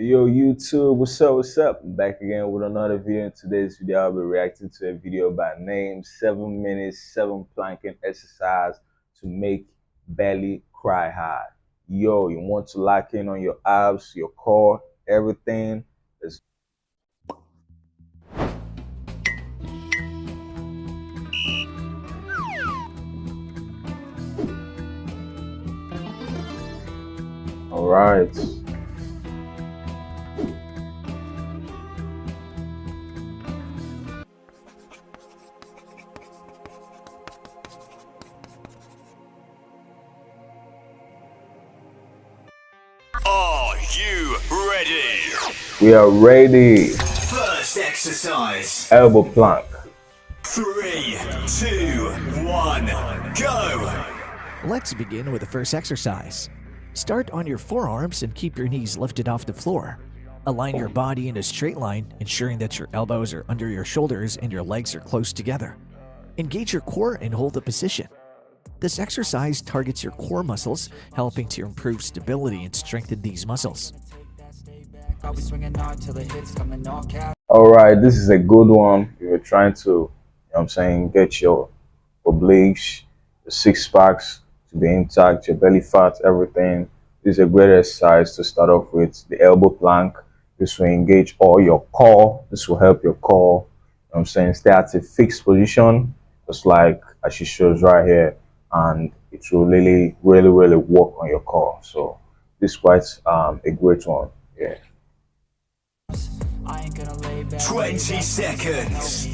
Yo, YouTube, what's up? What's up? I'm back again with another video. In today's video, I'll be reacting to a video by name 7 minutes, 7 planking exercise to make belly cry hard. Yo, you want to lock in on your abs, your core, everything. All right. Are you ready? We are ready. First exercise. Elbow plank. 3, 2, 1, go! Let's begin with the first exercise. Start on your forearms and keep your knees lifted off the floor. Align your body in a straight line, ensuring that your elbows are under your shoulders and your legs are close together. Engage your core and hold the position. This exercise targets your core muscles, helping to improve stability and strengthen these muscles. All right, this is a good one. You're trying to, get your obliques, your six packs to be intact, your belly fat, everything. This is a great exercise to start off with. The elbow plank. This will engage all your core. This will help your core, stay at a fixed position, just like as she shows right here. And it will really work on your core. So this is quite a great one. Yeah. 20 seconds.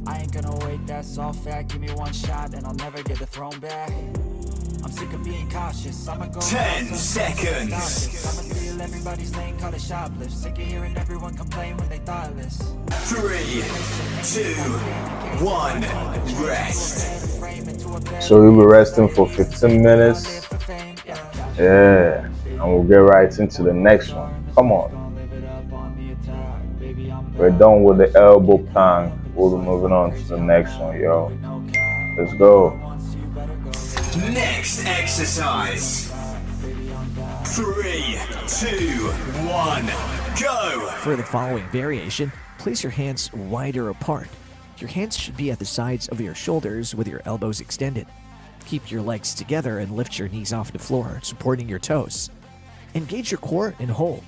I ain't gonna wait, that's all fact. Give me one shot and I'll never get the throne back. I'm sick of being cautious. I'ma go 10 seconds. I'ma steal everybody's lane, call it shoplift. Sick of hearing everyone complain when they thoughtless. 3, 2, 1, rest. So we'll be resting for 15 minutes. Yeah, and we'll get right into the next one. Come on. We're done with the elbow plank. We'll be moving on to the next one, yo. Let's go. Next exercise. 3, 2, 1, go! For the following variation, place your hands wider apart. Your hands should be at the sides of your shoulders with your elbows extended. Keep your legs together and lift your knees off the floor, supporting your toes. Engage your core and hold.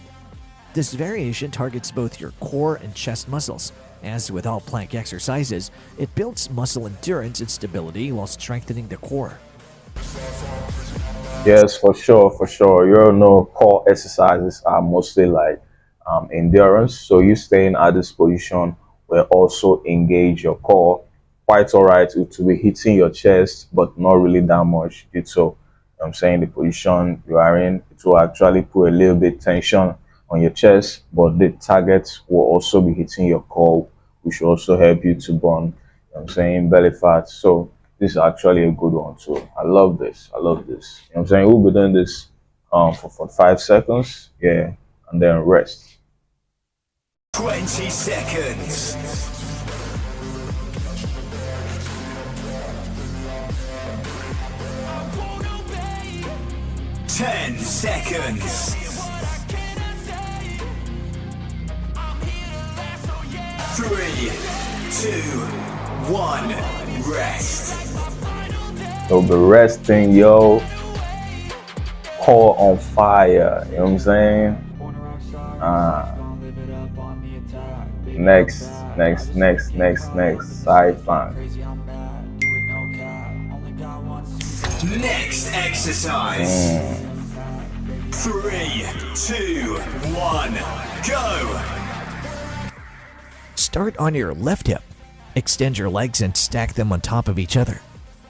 This variation targets both your core and chest muscles. As with all plank exercises, it builds muscle endurance and stability while strengthening the core. Yes, for sure, for sure. You all know core exercises are mostly like endurance. So you staying at this position will also engage your core. Quite all right. It will be hitting your chest, but not really that much. It's so the position you are in, it will actually put a little bit tension on your chest, but the target will also be hitting your core, which will also help you to burn, belly fat. So this is actually a good one too. I love this. I love this. We'll be doing this for 5 seconds, yeah, and then rest. 20 seconds. 10 seconds. 3, 2, 1, rest. So be resting, yo. Core on fire. You know what I'm saying? Next. Side plank. Next exercise. 3, 2, 1, go! Start on your left hip. Extend your legs and stack them on top of each other.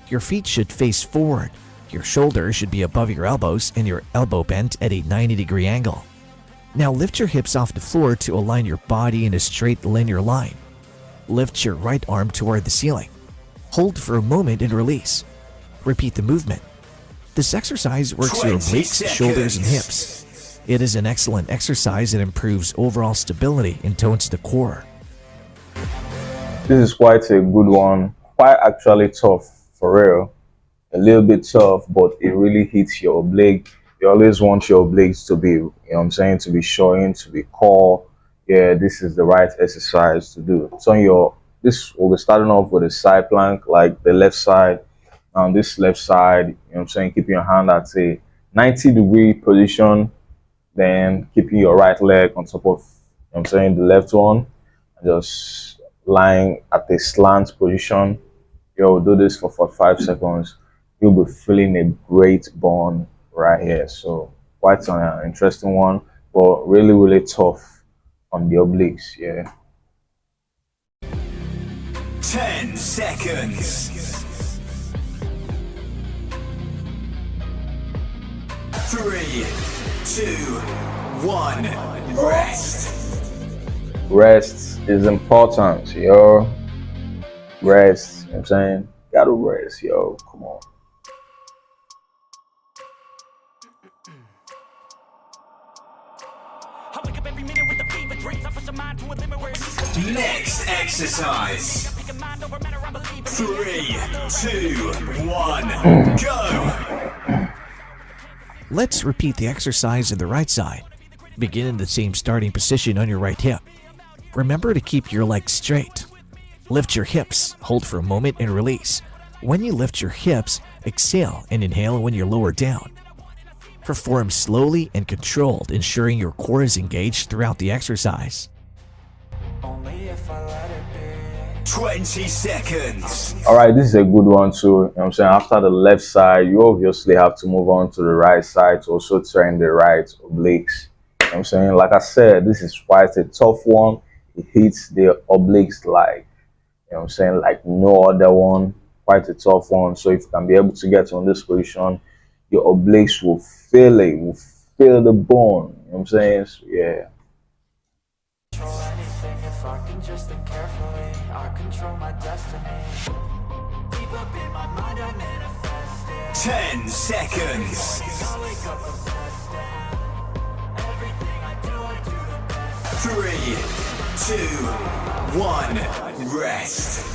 Your feet should face forward. Your shoulders should be above your elbows and your elbow bent at a 90-degree angle. Now lift your hips off the floor to align your body in a straight linear line. Lift your right arm toward the ceiling. Hold for a moment and release. Repeat the movement. This exercise works your obliques, shoulders, and hips. It is an excellent exercise that improves overall stability and tones the core. This is quite a good one. Quite actually tough, for real. A little bit tough, but it really hits your oblique, You always want your obliques to be, you know what I'm saying, to be showing, to be core. Yeah, this is the right exercise to do. So this will be starting off with a side plank, like the left side. On this left side, you know what I'm saying, keeping your hand at a 90-degree position, then keeping your right leg on top of, you know what I'm saying, the left one, just lying at a slant position. You'll do this for 45 seconds. You'll be feeling a great burn right here. So quite an interesting one, but really, really tough on the obliques. Yeah. 10 seconds. 3, 2, 1. Rest. Rest is important, yo. Rest, you know what I'm saying? Gotta rest, yo. Come on. Next exercise. 3, 2, 1. Go. Let's repeat the exercise on the right side. Begin in the same starting position on your right hip. Remember to keep your legs straight. Lift your hips, hold for a moment and release. When you lift your hips, exhale and inhale when you're lowered down. Perform slowly and controlled, ensuring your core is engaged throughout the exercise. Only if I let it be. 20 seconds. All right, this is a good one too. You know what I'm saying? After the left side, you obviously have to move on to the right side to also train the right obliques. You know what I'm saying? Like I said, this is quite a tough one. It hits the obliques like, you know what I'm saying, like no other one. Quite a tough one. So if you can be able to get on this position, your obliques will feel it, will feel the bone. You know what I'm saying? So, yeah. Control anything if I can just think carefully. I control my destiny. Deep up in my mind, I manifest it. 10 seconds. I wake up obsessed and everything I do the best. 3, 2, 1. Rest.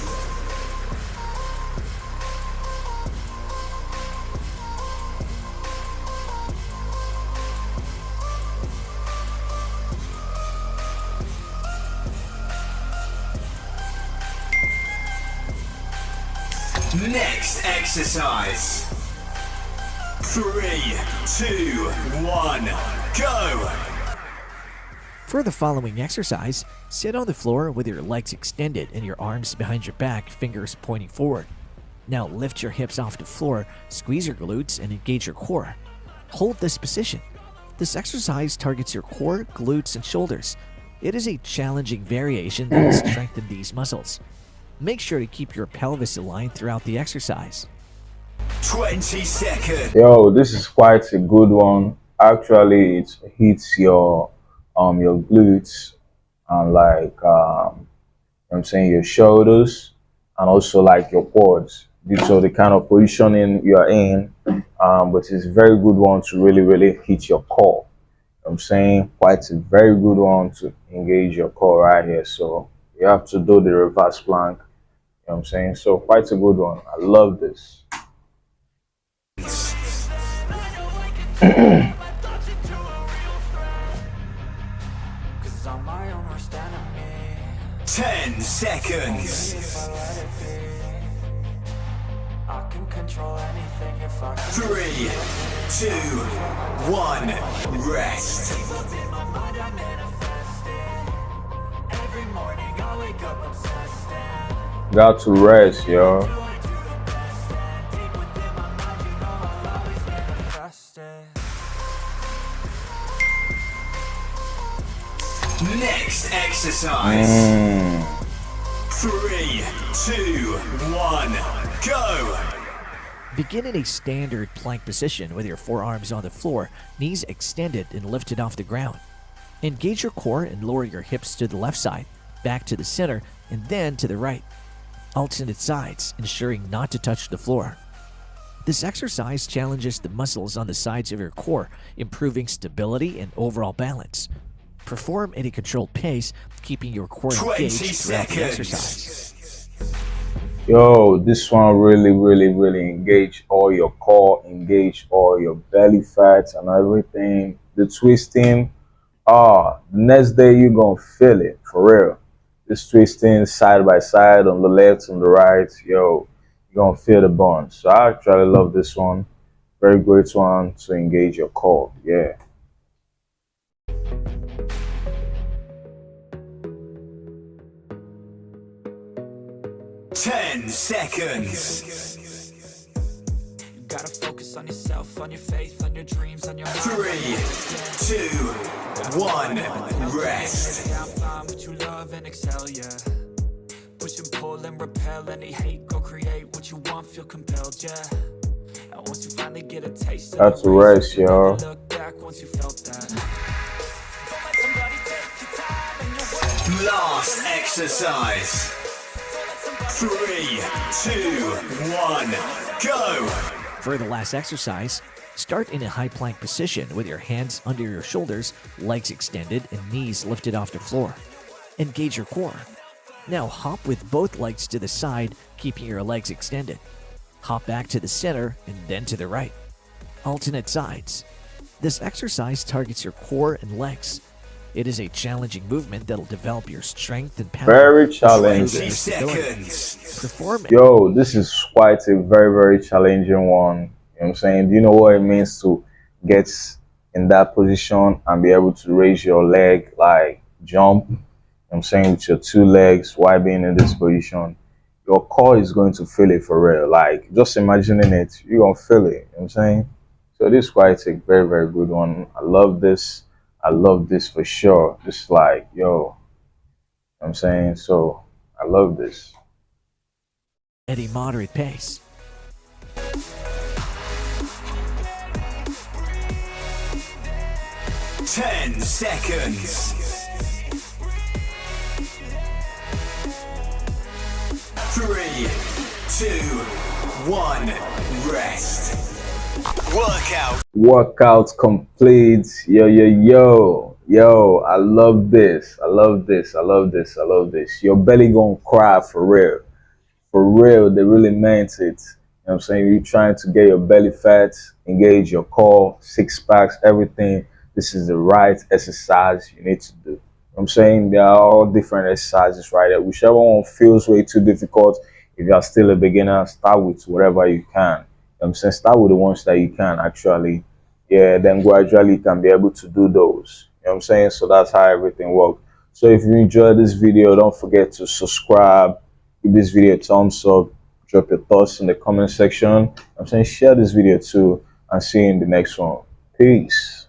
Next exercise. 3, 2, 1. Go. For the following exercise, sit on the floor with your legs extended and your arms behind your back, fingers pointing forward. Now lift your hips off the floor, squeeze your glutes, and engage your core. Hold this position. This exercise targets your core, glutes, and shoulders. It is a challenging variation that will strengthen these muscles. Make sure to keep your pelvis aligned throughout the exercise. 20 seconds. Yo, this is quite a good one. Actually, it hits your glutes and like you know what I'm saying, your shoulders and also like your quads due to the kind of positioning you're in. But it's a very good one to really, really hit your core. You know what I'm saying, quite a very good one to engage your core right here. So you have to do the reverse plank. You know what I'm saying? So quite a good one. I love this. Cause I'm my own worst enemy. 10 seconds. If I let it be, I can control anything if I can. 3, 2, 1. Rest. In my mind, I manifest it. Every morning I wake up obsessed and Got to rest, yo. deep within my mind, you know I'll always manifest it. Next exercise. 3, 2, 1. Go. Begin in a standard plank position with your forearms on the floor, knees extended and lifted off the ground. Engage your core and lower your hips to the left side, back to the center, and then to the right. Alternate sides, ensuring not to touch the floor. This exercise challenges the muscles on the sides of your core, improving stability and overall balance. Perform at a controlled pace, keeping your core 20 engaged throughout the seconds. exercise. Yo, this one really engage all your core, engage all your belly fats and everything. The twisting, the next day you're gonna feel it for real. This twisting side by side on the left, on the right, yo, you're gonna feel the bond. So I actually love this one. Very great one to engage your core. Yeah. 10 seconds. You gotta focus on yourself, on your faith, on your dreams, on your mind. 3, 2, 1, rest. I'm fine, what you love and excel, yeah. Push and pull and repel any hate, go create what you want, feel compelled, yeah. And once you finally get a taste of That's the a race, rest, you never yo. look back once you felt that. Don't let somebody take your time and your worth. Last exercise. 3, 2, 1, go. For the last exercise, start in a high plank position with your hands under your shoulders, legs extended, and knees lifted off the floor. Engage your core. Now hop with both legs to the side, keeping your legs extended. Hop back to the center and then to the right. Alternate sides. This exercise targets your core and legs. It is a challenging movement that'll develop your strength and power. Very 20 challenging. seconds. Perform Yo, this is quite a very challenging one. You know what I'm saying? Do you know what it means to get in that position and be able to raise your leg, like jump? You know what I'm saying, with your two legs while being in this position. Your core is going to feel it for real. Like just imagining it, you're gonna feel it. You know what I'm saying? So this is quite a very good one. I love this. I love this for sure. This is like, yo, you know what I'm saying? So I love this. at a moderate pace. 10 seconds. 3, 2, 1, rest. Workout. Workout complete. Yo, I love this. I love this. I love this. I love this. Your belly gonna cry for real. For real, they really meant it. You know what I'm saying? You're trying to get your belly fat, engage your core, six packs, everything. This is the right exercise you need to do. You know what I'm saying? There are all different exercises right there. Whichever one feels way too difficult, if you are still a beginner, start with whatever you can. You know what I'm saying? Start with the ones that you can actually. Yeah, then gradually you can be able to do those. You know what I'm saying? So that's how everything works. So if you enjoyed this video, don't forget to subscribe, give this video a thumbs up, drop your thoughts in the comment section. I'm saying share this video too, and see you in the next one. Peace.